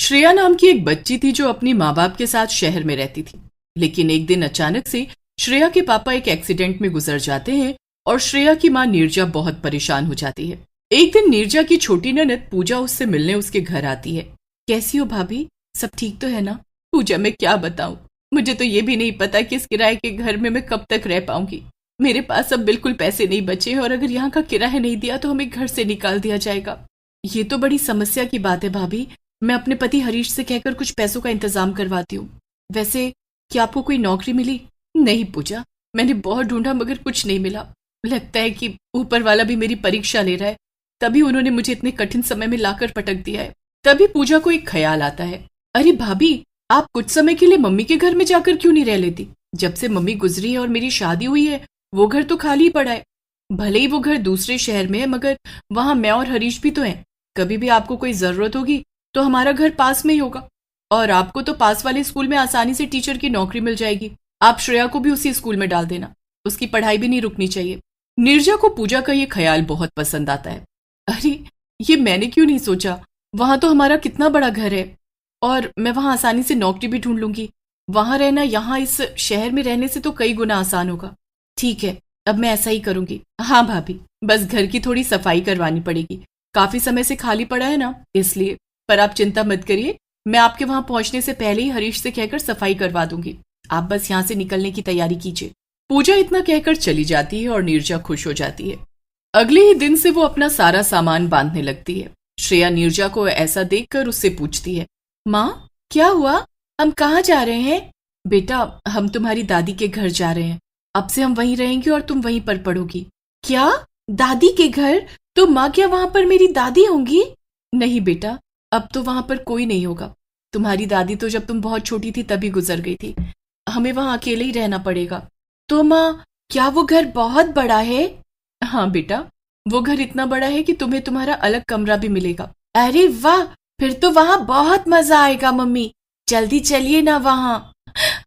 श्रेया नाम की एक बच्ची थी जो अपनी माँ बाप के साथ शहर में रहती थी। लेकिन एक दिन अचानक से श्रेया के पापा एक एक्सीडेंट में गुजर जाते हैं और श्रेया की माँ नीरजा बहुत परेशान हो जाती है। एक दिन नीरजा की छोटी ननद पूजा उससे मिलने उसके घर आती है। कैसी हो भाभी, सब ठीक तो है ना? पूजा, मैं क्या बताऊं, मुझे तो ये भी नहीं पता कि इस किराए के घर में मैं कब तक रह पाऊंगी। मेरे पास अब बिल्कुल पैसे नहीं बचे हैं और अगर यहाँ का किराया नहीं दिया तो हमें घर से निकाल दिया जाएगा। ये तो बड़ी समस्या की बात है भाभी। मैं अपने पति हरीश से कहकर कुछ पैसों का इंतजाम करवाती हूँ। वैसे क्या आपको कोई नौकरी मिली? नहीं पूजा, मैंने बहुत ढूंढा मगर कुछ नहीं मिला। लगता है कि ऊपर वाला भी मेरी परीक्षा ले रहा है, तभी उन्होंने मुझे इतने कठिन समय में लाकर पटक दिया है। तभी पूजा को एक ख्याल आता है, अरे भाभी, आप कुछ समय के लिए मम्मी के घर में जाकर क्यों नहीं रह लेती? जब से मम्मी गुजरी है और मेरी शादी हुई है वो घर तो खाली पड़ा है। भले ही वो घर दूसरे शहर में है मगर वहां मैं और हरीश भी तो हैं। कभी भी आपको कोई जरूरत होगी तो हमारा घर पास में ही होगा और आपको तो पास वाले स्कूल में आसानी से टीचर की नौकरी मिल जाएगी। आप श्रेया को भी उसी स्कूल में डाल देना, उसकी पढ़ाई भी नहीं रुकनी चाहिए। नीरजा को पूजा का ये ख्याल बहुत पसंद आता है। अरे, ये मैंने क्यों नहीं सोचा? वहां तो हमारा कितना बड़ा घर है और मैं वहां आसानी से नौकरी भी ढूंढ लूंगी। वहां रहना यहाँ इस शहर में रहने से तो कई गुना आसान होगा। ठीक है, अब मैं ऐसा ही करूंगी। हाँ भाभी, बस घर की थोड़ी सफाई करवानी पड़ेगी, काफी समय से खाली पड़ा है ना, इसलिए। पर आप चिंता मत करिए, मैं आपके वहां पहुंचने से पहले ही हरीश से कहकर सफाई करवा दूंगी। आप बस यहाँ से निकलने की तैयारी कीजिए। पूजा इतना कहकर चली जाती है और नीरजा खुश हो जाती है। अगले ही दिन से वो अपना सारा सामान बांधने लगती है। श्रेया नीरजा को ऐसा देखकर उससे पूछती है, माँ क्या हुआ, हम कहाँ जा रहे हैं? बेटा, हम तुम्हारी दादी के घर जा रहे हैं। अब से हम वहीं रहेंगे और तुम वहीं पर पढ़ोगी। क्या, दादी के घर? तो माँ, क्या वहां पर मेरी दादी होंगी? नहीं बेटा, अब तो वहां पर कोई नहीं होगा। तुम्हारी दादी तो जब तुम बहुत छोटी थी तभी गुजर गई थी। हमें वहां अकेले ही रहना पड़ेगा। तो माँ, क्या वो घर बहुत बड़ा है? हाँ बेटा, वो घर इतना बड़ा है कि तुम्हें तुम्हारा अलग कमरा भी मिलेगा। अरे वाह, फिर तो वहां बहुत मजा आएगा मम्मी, जल्दी चलिए ना वहां।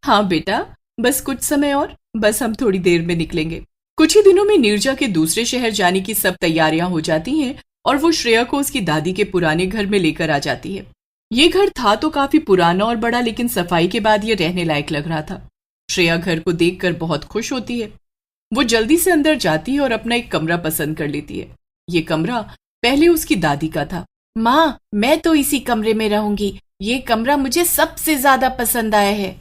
हाँ बेटा, बस कुछ समय और, बस हम थोड़ी देर में निकलेंगे। कुछ ही दिनों में नीरजा के दूसरे शहर जाने की सब तैयारियां हो जाती हैं और वो श्रेया को उसकी दादी के पुराने घर में लेकर आ जाती है। ये घर था तो काफी पुराना और बड़ा, लेकिन सफाई के बाद ये रहने लायक लग रहा था। श्रेया घर को देखकर बहुत खुश होती है। वो जल्दी से अंदर जाती है और अपना एक कमरा पसंद कर लेती है। ये कमरा पहले उसकी दादी का था। माँ, मैं तो इसी कमरे में रहूंगी, ये कमरा मुझे सबसे ज्यादा पसंद आया है।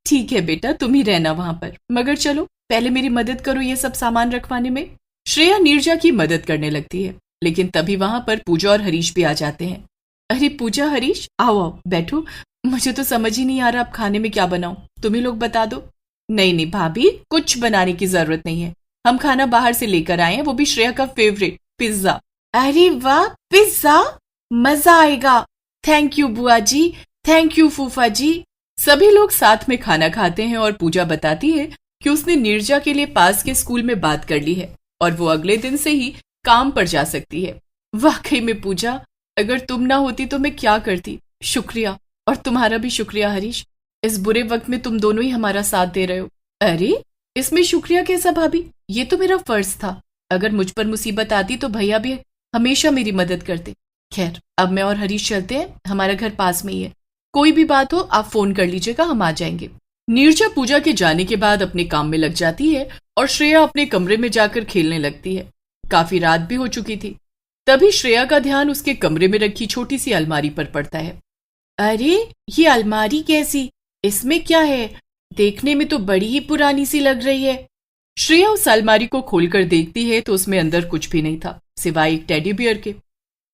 ठीक है बेटा, तुम ही रहना वहां पर, मगर चलो पहले मेरी मदद करो ये सब सामान रखवाने में। श्रेया नीरजा की मदद करने लगती है, लेकिन तभी वहां पर पूजा और हरीश भी आ जाते हैं। अरे पूजा, हरीश, आओ आओ बैठो। मुझे तो समझ ही नहीं आ रहा अब खाने में क्या बनाऊं, तुम ही लोग बता दो। नहीं नहीं भाभी, कुछ बनाने की जरूरत नहीं है, हम खाना बाहर से लेकर आए हैं, वो भी श्रेया का फेवरेट पिज्जा। अरे वाह, पिज्जा, मजा आएगा। थैंक यू बुआ जी, थैंक यू फूफा जी। सभी लोग साथ में खाना खाते हैं और पूजा बताती है कि उसने नीरजा के लिए पास के स्कूल में बात कर ली है और वो अगले दिन से ही काम पर जा सकती है। वाकई में पूजा, अगर तुम ना होती तो मैं क्या करती। शुक्रिया, और तुम्हारा भी शुक्रिया हरीश, इस बुरे वक्त में तुम दोनों ही हमारा साथ दे रहे हो। अरे, इसमें शुक्रिया कैसा भाभी, ये तो मेरा फर्ज था। अगर मुझ पर मुसीबत आती तो भैया भी हमेशा मेरी मदद करते। खैर, अब मैं और हरीश चलते हैं, हमारा घर पास में ही है। कोई भी बात हो आप फोन कर लीजिएगा, हम आ जाएंगे। नीरजा पूजा के जाने के बाद अपने काम में लग जाती है और श्रेया अपने कमरे में जाकर खेलने लगती है। काफी रात भी हो चुकी थी। तभी श्रेया का ध्यान उसके कमरे में रखी छोटी सी अलमारी पर पड़ता है। अरे, ये अलमारी कैसी, इसमें क्या है? देखने में तो बड़ी ही पुरानी सी लग रही है। श्रेया उस अलमारी को खोलकर देखती है तो उसमें अंदर कुछ भी नहीं था सिवाय एक टेडी बियर के।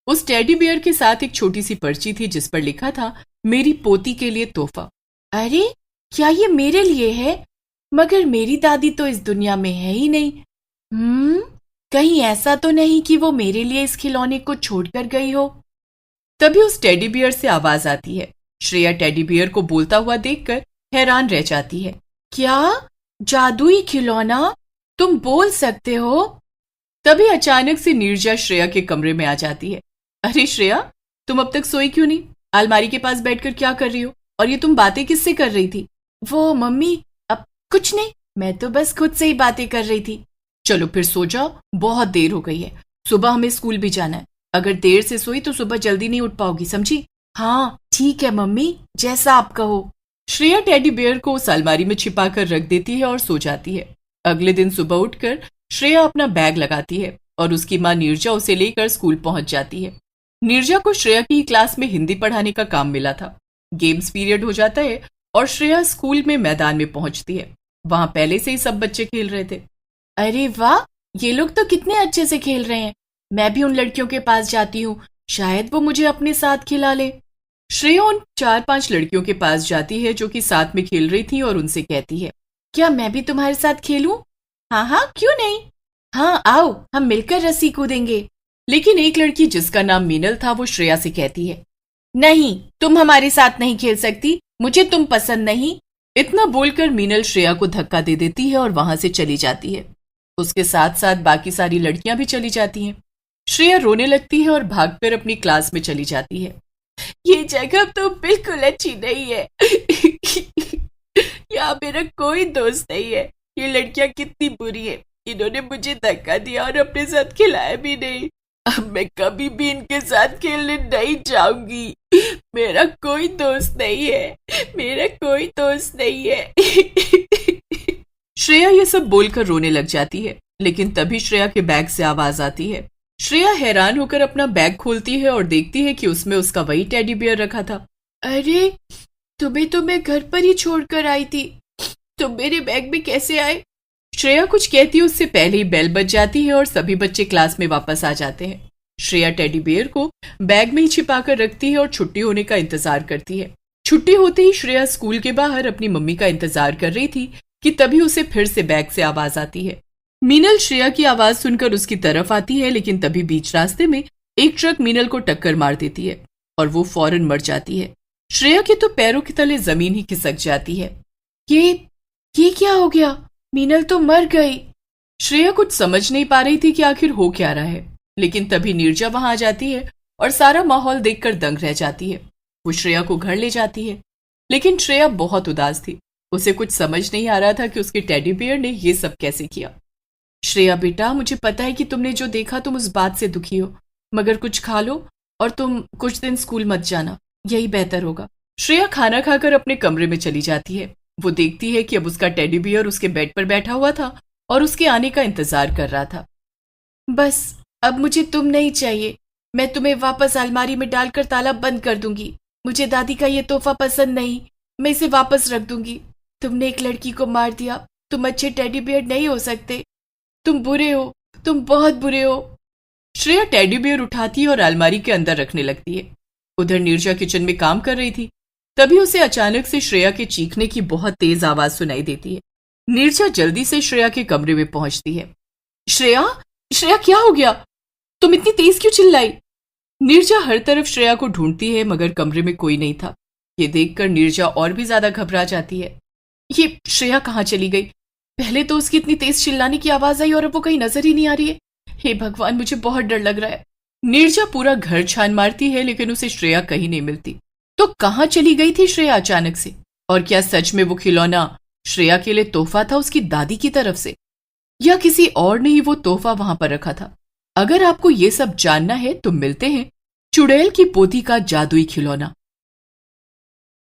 उस टेडी बियर के साथ एक छोटी सी पर्ची थी जिस पर लिखा था, मेरी पोती के लिए तोहफा। अरे, क्या ये मेरे लिए है? मगर मेरी दादी तो इस दुनिया में है ही नहीं। कहीं ऐसा तो नहीं कि वो मेरे लिए इस खिलौने को छोड़कर गई हो। तभी उस टेडी बियर से आवाज आती है। श्रेया टेडी बियर को बोलता हुआ देखकर हैरान रह जाती है। क्या, जादुई खिलौना, तुम बोल सकते हो? तभी अचानक से नीरजा श्रेया के कमरे में आ जाती है। अरे श्रेया, तुम अब तक सोई क्यों नहीं? अलमारी के पास बैठकर क्या कर रही हो? और ये तुम बातें किससे कर रही थी? वो मम्मी, अब कुछ नहीं, मैं तो बस खुद से ही बातें कर रही थी। चलो फिर सो जाओ, बहुत देर हो गई है, सुबह हमें स्कूल भी जाना है। अगर देर से सोई तो सुबह जल्दी नहीं उठ पाओगी, समझी? हाँ ठीक है मम्मी, जैसा आप कहो। श्रेया टेडी बियर को उस अलमारी में छिपाकर रख देती है और सो जाती है। अगले दिन सुबह उठकर श्रेया अपना बैग लगाती है और उसकी माँ नीरजा उसे लेकर स्कूल पहुंच जाती है। नीरजा को श्रेया की क्लास में हिंदी पढ़ाने का काम मिला था। गेम्स पीरियड हो जाता है और श्रेया स्कूल में मैदान में पहुंचती है। वहां पहले से ही सब बच्चे खेल रहे थे। अरे वाह, ये लोग तो कितने अच्छे से खेल रहे हैं। मैं भी उन लड़कियों के पास जाती हूँ, शायद वो मुझे अपने साथ खिला ले। श्रेया उन 4-5 लड़कियों के पास जाती है जो कि साथ में खेल रही थी और उनसे कहती है, क्या मैं भी तुम्हारे साथ खेलूं? हाँ हाँ, क्यों नहीं। हाँ आओ, हम मिलकर रस्सी कूदेंगे। लेकिन एक लड़की जिसका नाम मीनल था वो श्रेया से कहती है, नहीं, तुम हमारे साथ नहीं खेल सकती, मुझे तुम पसंद नहीं। इतना बोलकर मीनल श्रेया को धक्का दे देती है और वहां से चली जाती है। उसके साथ साथ बाकी सारी लड़कियां भी चली जाती हैं। श्रेया रोने लगती है और भागकर अपनी क्लास में चली जाती है। ये जगह तो बिल्कुल अच्छी नहीं है। यहाँ मेरा कोई दोस्त नहीं है। ये लड़कियां कितनी बुरी है, इन्होंने मुझे धक्का दिया और अपने साथ खिलाया भी नहीं। अब मैं कभी भी इनके साथ खेलने नहीं जाऊंगी। मेरा कोई दोस्त नहीं है, मेरा कोई दोस्त नहीं है। श्रेया ये सब बोलकर रोने लग जाती है, लेकिन तभी श्रेया के बैग से आवाज आती है। श्रेया हैरान होकर अपना बैग खोलती है और देखती है कि उसमें उसका वही टेडी बियर रखा था। अरे, तुम्हें तो मैं घर पर ही छोड़कर आई थी, तुम मेरे बैग में कैसे आए? श्रेया कुछ कहती है उससे पहले ही बेल बज जाती है और सभी बच्चे क्लास में वापस आ जाते हैं। श्रेया टेडी बियर को बैग में ही छिपाकर रखती है और छुट्टी होने का इंतजार करती है। छुट्टी होते ही श्रेया स्कूल के बाहर अपनी मम्मी का इंतजार कर रही थी कि तभी उसे फिर से बैग से आवाज आती है। मीनल श्रेया की आवाज सुनकर उसकी तरफ आती है, लेकिन तभी बीच रास्ते में एक ट्रक मीनल को टक्कर मार देती है और वो फौरन मर जाती है। श्रेया के तो पैरों के तले जमीन ही खिसक जाती है। ये क्या हो गया? मीनल तो मर गई। श्रेया कुछ समझ नहीं पा रही थी कि आखिर हो क्या रहा है, लेकिन तभी नीरजा वहां आ जाती है और सारा माहौल देखकर दंग रह जाती है। वो श्रेया को घर ले जाती है, लेकिन श्रेया बहुत उदास थी। उसे कुछ समझ नहीं आ रहा था कि उसके टेडी बियर ने ये सब कैसे किया। श्रेया बेटा, मुझे पता है कि तुमने जो देखा तुम उस बात से दुखी हो, मगर कुछ खा लो और तुम कुछ दिन स्कूल मत जाना, यही बेहतर होगा। श्रेया खाना खाकर अपने कमरे में चली जाती है। वो देखती है कि अब उसका टेडी बियर उसके बेड पर बैठा हुआ था और उसके आने का इंतजार कर रहा था। बस अब मुझे तुम नहीं चाहिए, मैं तुम्हें वापस अलमारी में डालकर ताला बंद कर दूंगी। मुझे दादी का ये तोहफा पसंद नहीं, मैं इसे वापस रख दूंगी। तुमने एक लड़की को मार दिया, तुम अच्छे टेडी बियर नहीं हो सकते, तुम बुरे हो, तुम बहुत बुरे हो। श्रेया टेडी बियर उठाती है और अलमारी के अंदर रखने लगती है। उधर नीरजा किचन में काम कर रही थी। तभी उसे अचानक से श्रेया के चीखने की बहुत तेज आवाज सुनाई देती है। नीरजा जल्दी से श्रेया के कमरे में पहुंचती है। श्रेया, श्रेया क्या हो गया? तुम इतनी तेज क्यों चिल्लाई? नीरजा हर तरफ श्रेया को ढूंढती है, मगर कमरे में कोई नहीं था। ये देखकर नीरजा और भी ज्यादा घबरा जाती है। ये श्रेया कहाँ चली गई? पहले तो उसकी इतनी तेज चिल्लाने की आवाज आई और अब वो कहीं नजर ही नहीं आ रही है। हे भगवान, मुझे बहुत डर लग रहा है। नीरजा पूरा घर छान मारती है, लेकिन उसे श्रेया कहीं नहीं मिलती। तो कहाँ चली गई थी श्रेया अचानक से? और क्या सच में वो खिलौना श्रेया के लिए तोहफा था उसकी दादी की तरफ से, या किसी और ने ही वो तोहफा वहां पर रखा था? अगर आपको ये सब जानना है तो मिलते हैं चुड़ैल की पोथी का जादुई खिलौना।